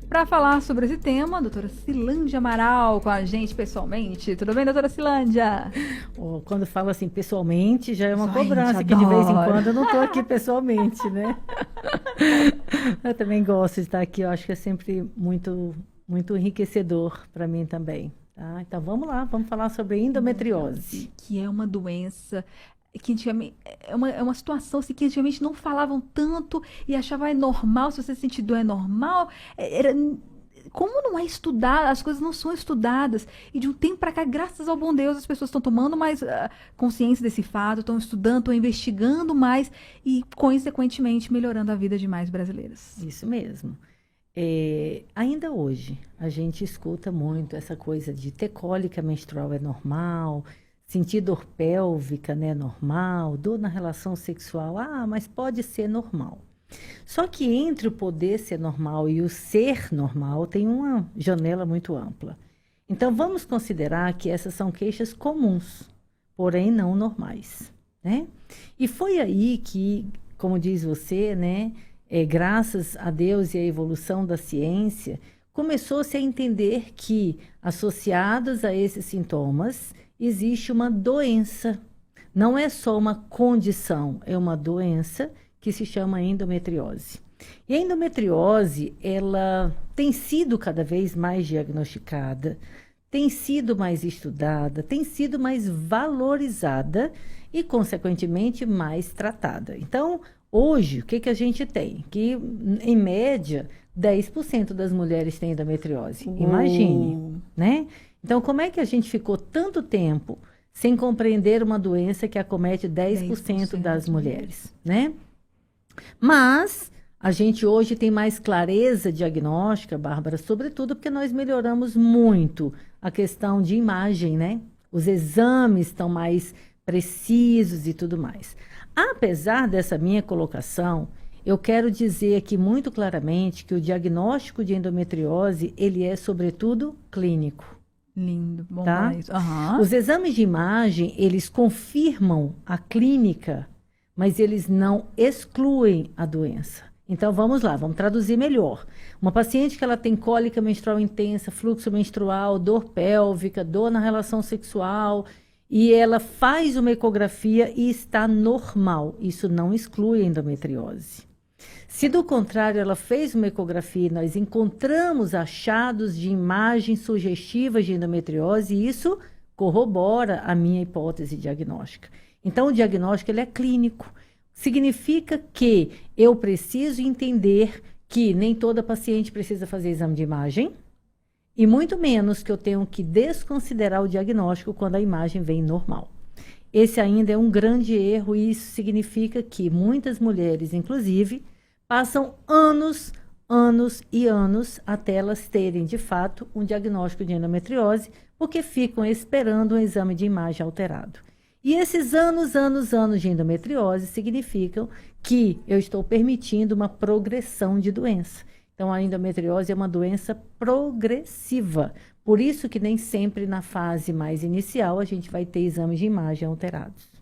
Para falar sobre esse tema, a doutora Cilândia Amaral com a gente pessoalmente. Tudo bem, doutora Cilândia? Quando falo assim pessoalmente, já é uma Gente, cobrança, que de vez em adoro. quando eu não estou aqui pessoalmente, né? Eu também gosto de estar aqui, eu acho que é sempre muito, muito enriquecedor para mim também. Tá? Então vamos lá, vamos falar sobre endometriose. Que é uma doença que antigamente, é uma situação assim, que antigamente não falavam tanto e achavam normal, se você sentir dor é normal. Como não é estudado, as coisas não são estudadas. E de um tempo para cá, graças ao bom Deus, as pessoas estão tomando mais consciência desse fato, estão estudando, estão investigando mais e, consequentemente, melhorando a vida de mais brasileiras. Isso mesmo. Ainda hoje, a gente escuta muito essa coisa de ter cólica menstrual é normal, sentir dor pélvica, né, normal, dor na relação sexual, mas pode ser normal. Só que entre o poder ser normal e o ser normal tem uma janela muito ampla. Então vamos considerar que essas são queixas comuns, porém não normais, né? E foi aí que, como diz você, né, graças a Deus e à evolução da ciência, começou-se a entender que associados a esses sintomas existe uma doença. Não é só uma condição, é uma doença que se chama endometriose. E a endometriose, ela tem sido cada vez mais diagnosticada, tem sido mais estudada, tem sido mais valorizada e, consequentemente, mais tratada. Então, hoje, o que a gente tem? Que, em média, 10% das mulheres têm endometriose. Imagine, né? Então, como é que a gente ficou tanto tempo sem compreender uma doença que acomete 10% das mulheres, né? Mas a gente hoje tem mais clareza diagnóstica, Bárbara, sobretudo porque nós melhoramos muito a questão de imagem, né? Os exames estão mais precisos e tudo mais. Apesar dessa minha colocação, eu quero dizer aqui muito claramente que o diagnóstico de endometriose, ele é sobretudo clínico. Lindo, bom, tá? Uhum. Os exames de imagem, eles confirmam a clínica, mas eles não excluem a doença. Então, vamos lá, vamos traduzir melhor. Uma paciente que ela tem cólica menstrual intensa, fluxo menstrual, dor pélvica, dor na relação sexual, e ela faz uma ecografia e está normal. Isso não exclui a endometriose. Se, do contrário, ela fez uma ecografia e nós encontramos achados de imagens sugestivas de endometriose, isso corrobora a minha hipótese diagnóstica. Então, o diagnóstico ele é clínico. Significa que eu preciso entender que nem toda paciente precisa fazer exame de imagem e muito menos que eu tenho que desconsiderar o diagnóstico quando a imagem vem normal. Esse ainda é um grande erro e isso significa que muitas mulheres, inclusive, passam anos e anos até elas terem, de fato, um diagnóstico de endometriose, porque ficam esperando um exame de imagem alterado. E esses anos de endometriose significam que eu estou permitindo uma progressão de doença. Então, a endometriose é uma doença progressiva. Por isso que nem sempre na fase mais inicial a gente vai ter exames de imagem alterados.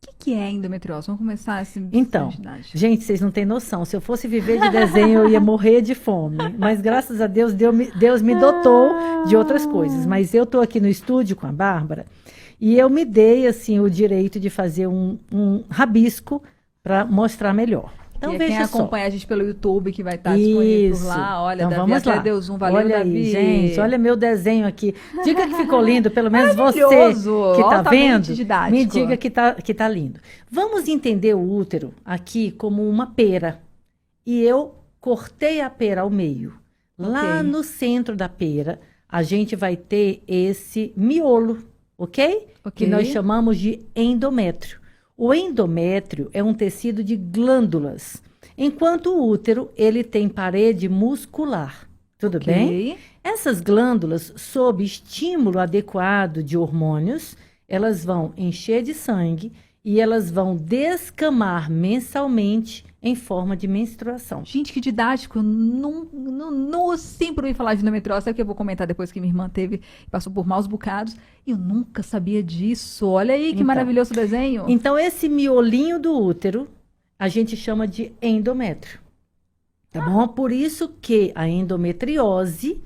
O que é endometriose? Vamos começar assim. Então, gente, vocês não têm noção. Se eu fosse viver de desenho, eu ia morrer de fome. Mas graças a Deus, Deus me dotou de outras coisas. Mas eu estou aqui no estúdio com a Bárbara e eu me dei assim o direito de fazer um rabisco para mostrar melhor. Então, e veja quem só. acompanha a gente pelo YouTube, que vai estar disponível por lá. Olha, então, Davi, vamos até lá. deu zoom. Valeu, olha Davi. aí, gente. Olha meu desenho aqui. Diga que ficou lindo, pelo menos você que está vendo, didático. me diga que tá lindo. Vamos entender o útero aqui como uma pera. E eu cortei a pera ao meio. Lá no centro da pera, a gente vai ter esse miolo, ok? Que nós chamamos de endométrio. O endométrio é um tecido de glândulas, enquanto o útero ele tem parede muscular. Tudo bem? Essas glândulas, sob estímulo adequado de hormônios, elas vão encher de sangue e elas vão descamar mensalmente em forma de menstruação. Gente, que didático. Não sempre ouvi falar de endometriose, sabe que eu vou comentar depois que minha irmã passou por maus bocados. E eu nunca sabia disso. Olha aí que maravilhoso desenho. Então, esse miolinho do útero, a gente chama de endométrio. Tá bom? Por isso que a endometriose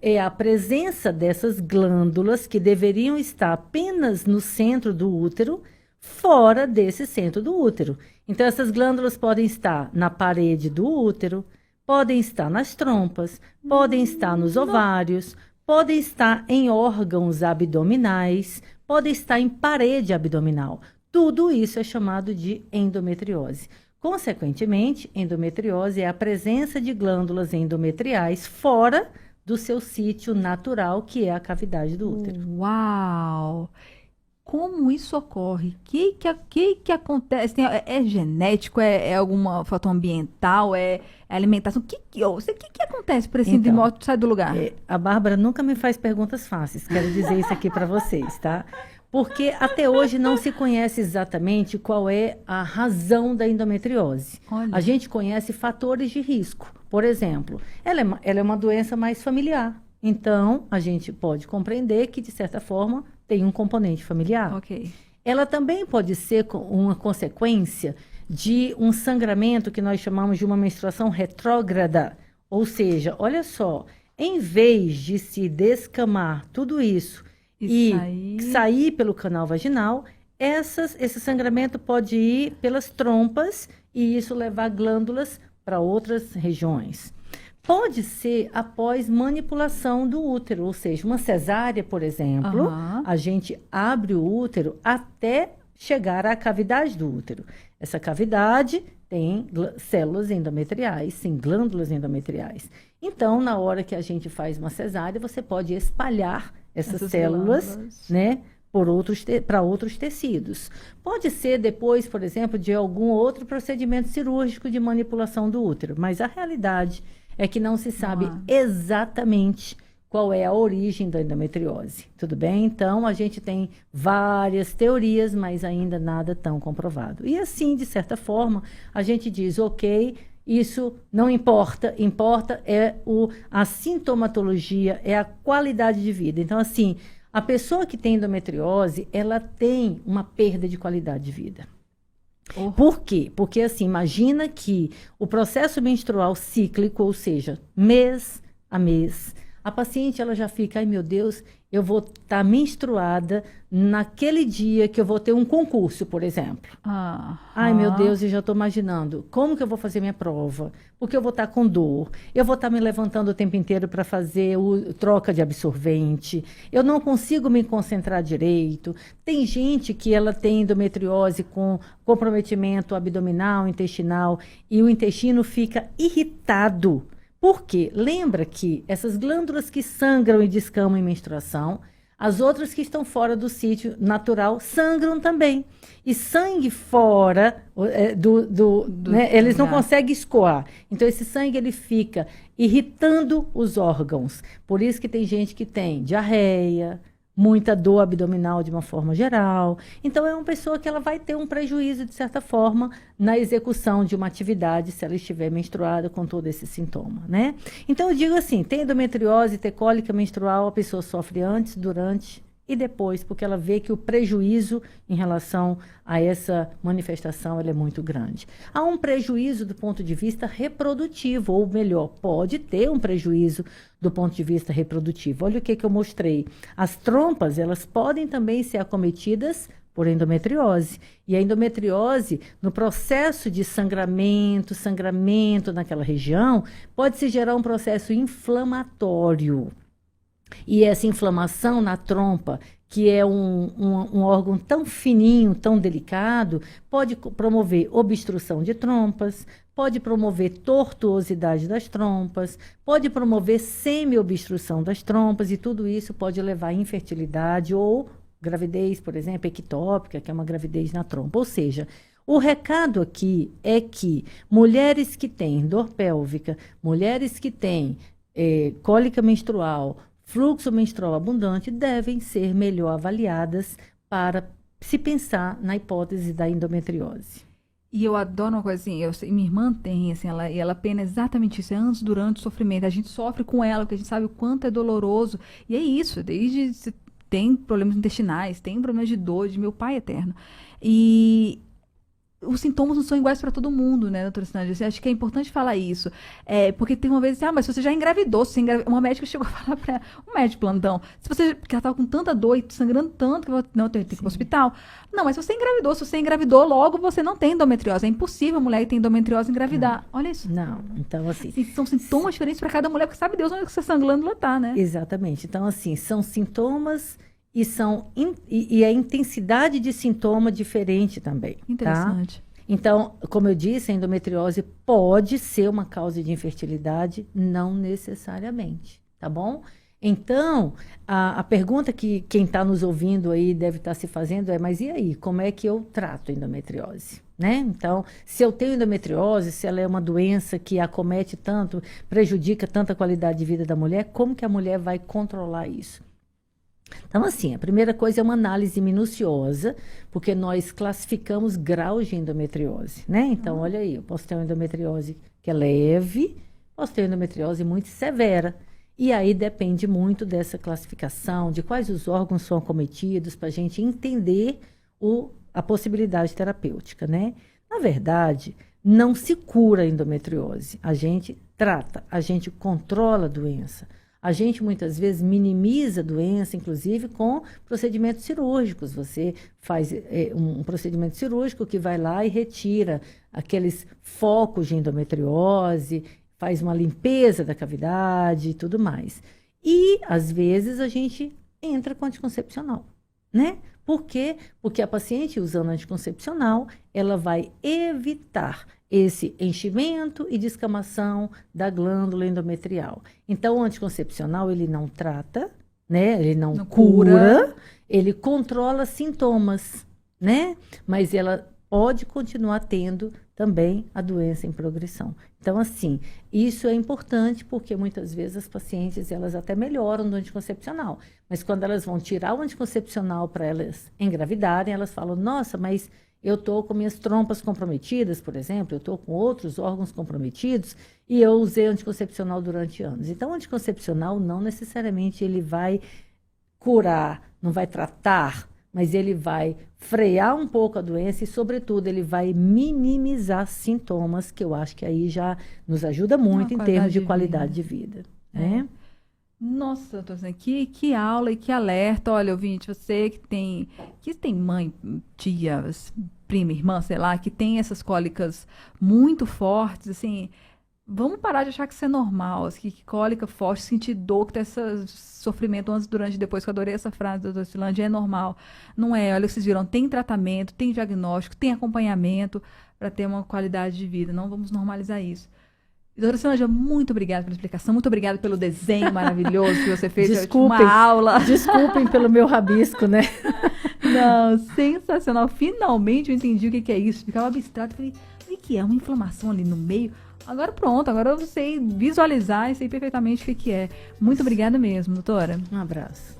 é a presença dessas glândulas que deveriam estar apenas no centro do útero, fora desse centro do útero. Então, essas glândulas podem estar na parede do útero, podem estar nas trompas, podem estar nos ovários, podem estar em órgãos abdominais, podem estar em parede abdominal. Tudo isso é chamado de endometriose. Consequentemente, endometriose é a presença de glândulas endometriais fora do seu sítio natural, que é a cavidade do útero. Uau! Como isso ocorre? Que acontece? É genético? É algum fator ambiental? É alimentação? O que acontece para esse Então, endimorfo sair do lugar? A Bárbara nunca me faz perguntas fáceis, quero dizer isso aqui para vocês, tá? Porque até hoje não se conhece exatamente qual é a razão da endometriose. Olha. A gente conhece fatores de risco. Por exemplo, ela é uma doença mais familiar. Então, a gente pode compreender que, de certa forma, tem um componente familiar. Ok. Ela também pode ser uma consequência de um sangramento que nós chamamos de uma menstruação retrógrada. Ou seja, olha só, em vez de se descamar tudo isso e sair pelo canal vaginal, esse sangramento pode ir pelas trompas e isso levar glândulas para outras regiões. Pode ser após manipulação do útero, ou seja, uma cesárea, por exemplo, a gente abre o útero até chegar à cavidade do útero. Essa cavidade tem células endometriais, sim, glândulas endometriais. Então, na hora que a gente faz uma cesárea, você pode espalhar essas células, né, para outros tecidos. Pode ser depois, por exemplo, de algum outro procedimento cirúrgico de manipulação do útero, mas a realidade é que não se sabe exatamente qual é a origem da endometriose. Tudo bem? Então, a gente tem várias teorias, mas ainda nada tão comprovado. E assim, de certa forma, a gente diz, ok, isso não importa, importa a sintomatologia, é a qualidade de vida. Então, assim, a pessoa que tem endometriose, ela tem uma perda de qualidade de vida. Por quê? Porque, assim, imagina que o processo menstrual cíclico, ou seja, mês a mês, a paciente ela já fica, ai meu Deus, eu vou estar menstruada naquele dia que eu vou ter um concurso, por exemplo. Ai meu Deus, eu já estou imaginando, como que eu vou fazer minha prova? Porque eu vou estar com dor, eu vou estar me levantando o tempo inteiro para fazer troca de absorvente, eu não consigo me concentrar direito. Tem gente que ela tem endometriose com comprometimento abdominal, intestinal, e o intestino fica irritado. Por quê? Lembra que essas glândulas que sangram e descamam em menstruação, as outras que estão fora do sítio natural sangram também. E sangue fora né, eles não conseguem escoar. Então, esse sangue ele fica irritando os órgãos. Por isso que tem gente que tem diarreia, muita dor abdominal de uma forma geral. Então, é uma pessoa que ela vai ter um prejuízo, de certa forma, na execução de uma atividade, se ela estiver menstruada com todo esse sintoma, né? Então, eu digo assim, tem endometriose, ter cólica menstrual, a pessoa sofre antes, durante e depois, porque ela vê que o prejuízo em relação a essa manifestação ela é muito grande. Há um prejuízo do ponto de vista reprodutivo, ou melhor, pode ter um prejuízo do ponto de vista reprodutivo. Olha o que eu mostrei. As trompas, elas podem também ser acometidas por endometriose. E a endometriose, no processo de sangramento naquela região, pode se gerar um processo inflamatório. E essa inflamação na trompa, que é um órgão tão fininho, tão delicado, pode promover obstrução de trompas, pode promover tortuosidade das trompas, pode promover semi-obstrução das trompas, e tudo isso pode levar à infertilidade ou gravidez, por exemplo, ectópica, que é uma gravidez na trompa. Ou seja, o recado aqui é que mulheres que têm dor pélvica, mulheres que têm cólica menstrual, fluxo menstrual abundante, devem ser melhor avaliadas para se pensar na hipótese da endometriose. E eu adoro uma coisa assim, minha irmã tem, assim, ela pena exatamente isso, é antes, durante o sofrimento. A gente sofre com ela, porque a gente sabe o quanto é doloroso. E é isso, desde se tem problemas intestinais, tem problemas de dor, de meu pai eterno. E os sintomas não são iguais para todo mundo, né, doutora Sinângela? Acho que é importante falar isso. Porque tem uma vez assim, mas se você já engravidou, uma médica chegou a falar para um médico de plantão, se você, porque ela estava com tanta dor e sangrando tanto, que não, tem que ir para o hospital. Não, mas se você engravidou, logo você não tem endometriose. É impossível a mulher que tem endometriose engravidar. Olha isso. Não, então assim... São sintomas diferentes para cada mulher, porque sabe Deus onde essa glândula está, né? Exatamente. Então, assim, são sintomas e a intensidade de sintoma diferente também. Interessante. Tá? Então, como eu disse, a endometriose pode ser uma causa de infertilidade, não necessariamente, tá bom? Então, a pergunta que quem está nos ouvindo aí deve estar se fazendo é, mas e aí, como é que eu trato a endometriose? Né? Então, se eu tenho endometriose, se ela é uma doença que acomete tanto, prejudica tanta qualidade de vida da mulher, como que a mulher vai controlar isso? Então, assim, a primeira coisa é uma análise minuciosa, porque nós classificamos graus de endometriose, né? Então, olha aí, eu posso ter uma endometriose que é leve, posso ter uma endometriose muito severa. E aí depende muito dessa classificação, de quais os órgãos são acometidos, para a gente entender a possibilidade terapêutica, né? Na verdade, não se cura a endometriose, a gente trata, a gente controla a doença. A gente muitas vezes minimiza a doença, inclusive com procedimentos cirúrgicos. Você faz um procedimento cirúrgico que vai lá e retira aqueles focos de endometriose, faz uma limpeza da cavidade e tudo mais. E, às vezes, a gente entra com anticoncepcional, né? Por quê? Porque a paciente usando anticoncepcional, ela vai evitar esse enchimento e descamação da glândula endometrial. Então, o anticoncepcional, ele não trata, né? Ele não cura, ele controla sintomas, né? Mas ela pode continuar tendo também a doença em progressão. Então, assim, isso é importante porque muitas vezes as pacientes, elas até melhoram do anticoncepcional, mas quando elas vão tirar o anticoncepcional para elas engravidarem, elas falam, nossa, mas eu estou com minhas trompas comprometidas, por exemplo, eu estou com outros órgãos comprometidos e eu usei anticoncepcional durante anos. Então, o anticoncepcional não necessariamente ele vai curar, não vai tratar, mas ele vai frear um pouco a doença e, sobretudo, ele vai minimizar sintomas, que eu acho que aí já nos ajuda muito em termos de qualidade de vida. Né? Nossa, tô dizendo, que aula e que alerta. Olha, ouvinte, você que tem mãe, tia, prima, irmã, sei lá, que tem essas cólicas muito fortes, assim, vamos parar de achar que isso é normal, que cólica forte, sentir dor, que tem esse sofrimento antes, durante e depois, que eu adorei essa frase da doutora Silândia, é normal. Não é, olha, vocês viram, tem tratamento, tem diagnóstico, tem acompanhamento para ter uma qualidade de vida. Não vamos normalizar isso. Doutora Silândia, muito obrigada pela explicação, muito obrigada pelo desenho maravilhoso que você fez. Desculpem, uma aula. Desculpem pelo meu rabisco, né? Não, sensacional. Finalmente eu entendi o que é isso. Ficava abstrato. Falei, o que é? Uma inflamação ali no meio? Agora pronto, agora eu sei visualizar e sei perfeitamente o que é. Muito obrigada mesmo, doutora. Um abraço.